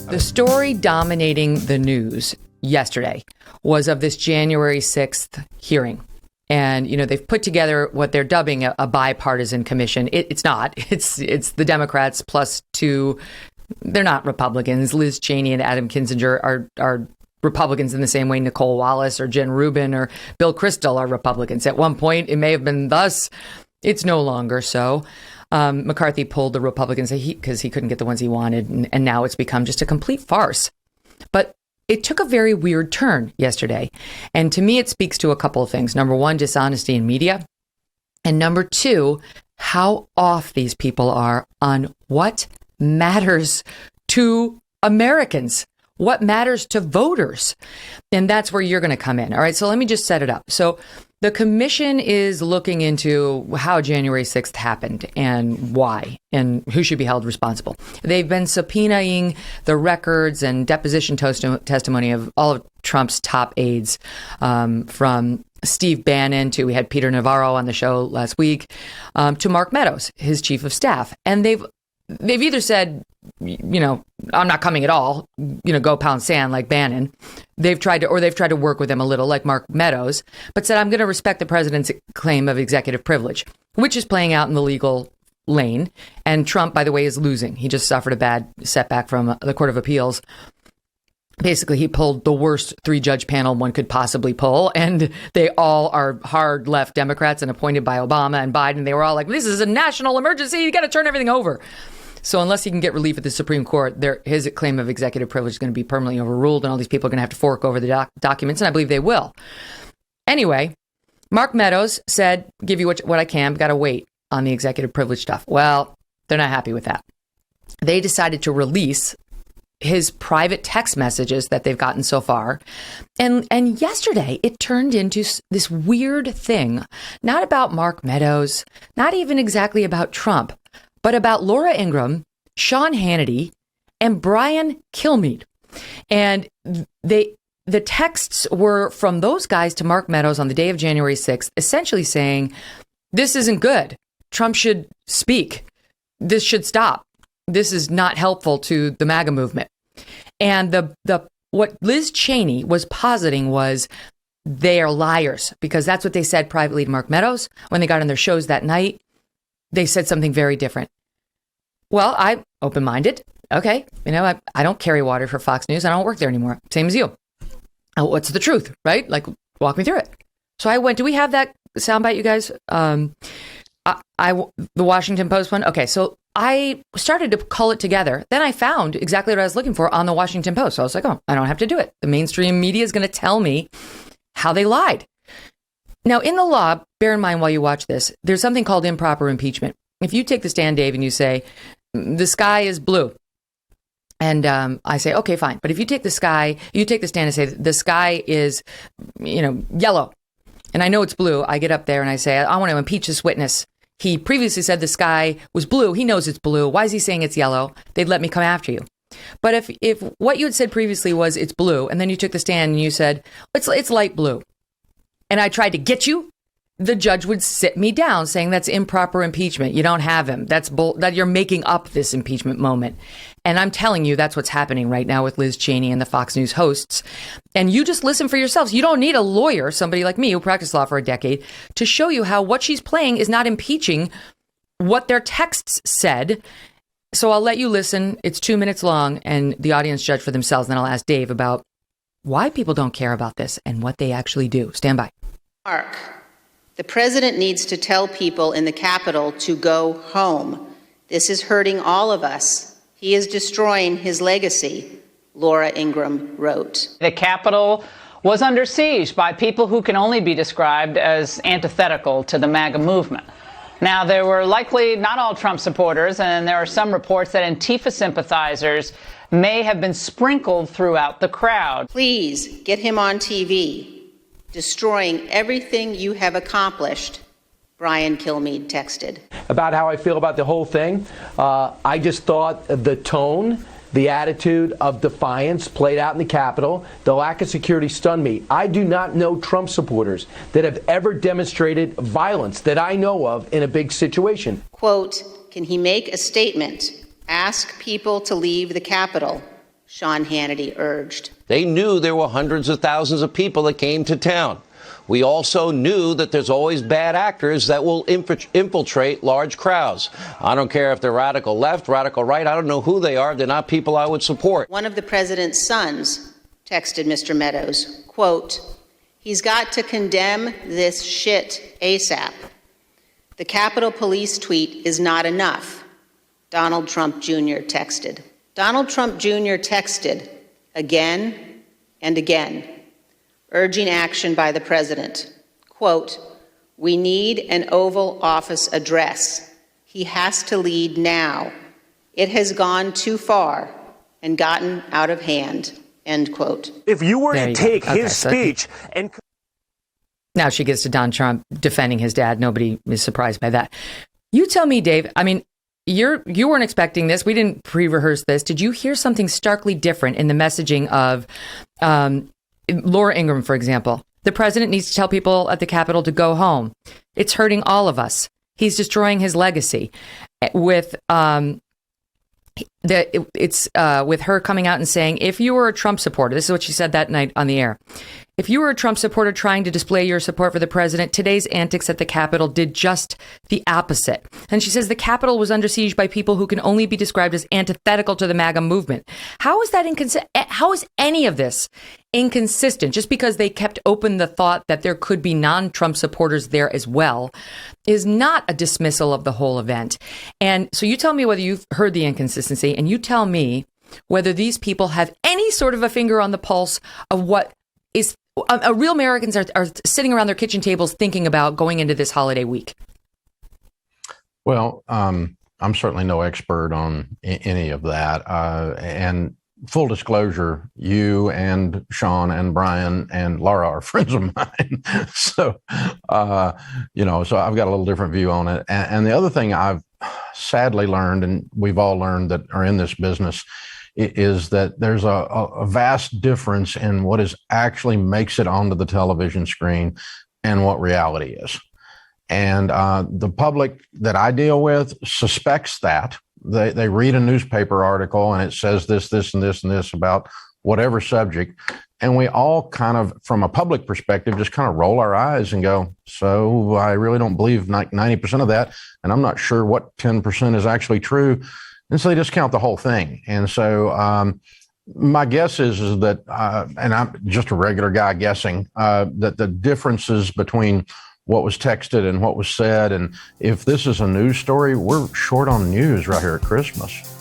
The story dominating the news yesterday was of this January 6th hearing. And, you know, they've put together what they're dubbing a bipartisan commission. It's not. It's the Democrats plus two. They're not Republicans. Liz Cheney and Adam Kinzinger are Republicans in the same way Nicole Wallace or Jen Rubin or Bill Kristol are Republicans. At one point, it may have been thus. It's no longer so. McCarthy pulled the Republicans because he couldn't get the ones he wanted. And now it's become just a complete farce. But it took a very weird turn yesterday. And to me, it speaks to a couple of things. Number one, dishonesty in media. And number two, how off these people are on what matters to Americans, what matters to voters. And that's where you're going to come in. All right. So let me just set it up. So the commission is looking into how January 6th happened and why and who should be held responsible. They've been subpoenaing the records and deposition testimony of all of Trump's top aides, from Steve Bannon to, we had Peter Navarro on the show last week, to Mark Meadows, his chief of staff. And they've either said, you know, I'm not coming at all, you know, go pound sand like Bannon. They've tried to work with him a little like Mark Meadows, but said, I'm going to respect the president's claim of executive privilege, which is playing out in the legal lane. And Trump, by the way, is losing. He just suffered a bad setback from the Court of Appeals. Basically, he pulled the worst 3-judge panel one could possibly pull. And they all are hard left Democrats and appointed by Obama and Biden. They were all like, this is a national emergency. You got to turn everything over. So unless he can get relief at the Supreme Court, his claim of executive privilege is going to be permanently overruled. And all these people are going to have to fork over the documents. And I believe they will. Anyway, Mark Meadows said, give you what I can. Got to wait on the executive privilege stuff. Well, they're not happy with that. They decided to release his private text messages that they've gotten so far. And yesterday, it turned into this weird thing, not about Mark Meadows, not even exactly about Trump, but about Laura Ingraham, Sean Hannity, and Brian Kilmeade. And the texts were from those guys to Mark Meadows on the day of January 6th, essentially saying, this isn't good. Trump should speak. This should stop. This is not helpful to the MAGA movement. And what Liz Cheney was positing was they are liars, because that's what they said privately to Mark Meadows when they got on their shows that night. They said something very different. Well, I'm open-minded. Okay. You know, I don't carry water for Fox News. I don't work there anymore. Same as you. What's the truth, right? Like, walk me through it. So I went, do we have that soundbite, you guys? The Washington Post one. Okay. So I started to cull it together. Then I found exactly what I was looking for on the Washington Post. So I was like, oh, I don't have to do it. The mainstream media is going to tell me how they lied. Now, in the law, bear in mind while you watch this, there's something called improper impeachment. If you take the stand, Dave, and you say, the sky is blue, and I say, okay, fine. But if you take the stand and say, the sky is, you know, yellow, and I know it's blue, I get up there and I say, I want to impeach this witness. He previously said the sky was blue. He knows it's blue. Why is he saying it's yellow? They'd let me come after you. But if what you had said previously was it's blue, and then you took the stand and you said, it's light blue, and I tried to get you, the judge would sit me down saying that's improper impeachment. You don't have him. That you're making up this impeachment moment. And I'm telling you, that's what's happening right now with Liz Cheney and the Fox News hosts. And you just listen for yourselves. You don't need a lawyer, somebody like me who practiced law for a decade, to show you how what she's playing is not impeaching what their texts said. So I'll let you listen. It's 2 minutes long, and the audience judge for themselves. Then I'll ask Dave about why people don't care about this and what they actually do. Stand by. Mark, the president needs to tell people in the Capitol to go home. This is hurting all of us. He is destroying his legacy, Laura Ingraham wrote. The Capitol was under siege by people who can only be described as antithetical to the MAGA movement. Now, there were likely not all Trump supporters, and there are some reports that Antifa sympathizers may have been sprinkled throughout the crowd. Please get him on TV. Destroying everything you have accomplished, Brian Kilmeade texted. About how I feel about the whole thing, I just thought the tone, the attitude of defiance played out in the Capitol. The lack of security stunned me. I do not know Trump supporters that have ever demonstrated violence that I know of in a big situation. Quote, can he make a statement, ask people to leave the Capitol, Sean Hannity urged. They knew there were hundreds of thousands of people that came to town. We also knew that there's always bad actors that will infiltrate large crowds. I don't care if they're radical left, radical right. I don't know who they are. They're not people I would support. One of the president's sons texted Mr. Meadows, quote, "He's got to condemn this shit ASAP. The Capitol Police tweet is not enough," Donald Trump Jr. texted. Donald Trump Jr. texted again and again, urging action by the president. Quote, "We need an Oval Office address. He has to lead now. It has gone too far and gotten out of hand." End quote. If you were to take his speech and... Now she gets to Don Trump defending his dad. Nobody is surprised by that. You tell me, Dave, I mean, you weren't expecting this. We didn't pre-rehearse this. Did you hear something starkly different in the messaging of Laura Ingraham, for example? The president needs to tell people at the Capitol to go home. It's hurting all of us. He's destroying his legacy. With with her coming out and saying, if you were a Trump supporter, this is what she said that night on the air. If you were a Trump supporter trying to display your support for the president, today's antics at the Capitol did just the opposite. And she says the Capitol was under siege by people who can only be described as antithetical to the MAGA movement. How is that inconsistent? How is any of this inconsistent? Just because they kept open the thought that there could be non-Trump supporters there as well is not a dismissal of the whole event. And so you tell me whether you've heard the inconsistency, and you tell me whether these people have any sort of a finger on the pulse of what is real Americans are sitting around their kitchen tables thinking about going into this holiday week. Well, I'm certainly no expert on any of that. And full disclosure, you and Sean and Brian and Laura are friends of mine. So I've got a little different view on it. And the other thing I've sadly learned, and we've all learned that are in this business, is that there's a vast difference in what is actually makes it onto the television screen and what reality is. And the public that I deal with suspects that. They read a newspaper article and it says this, and this about whatever subject. And we all kind of, from a public perspective, just kind of roll our eyes and go, so I really don't believe 90% of that. And I'm not sure what 10% is actually true. And so they discount the whole thing. And so my guess is that, and I'm just a regular guy guessing, that the differences between what was texted and what was said, and if this is a news story, we're short on news right here at Christmas.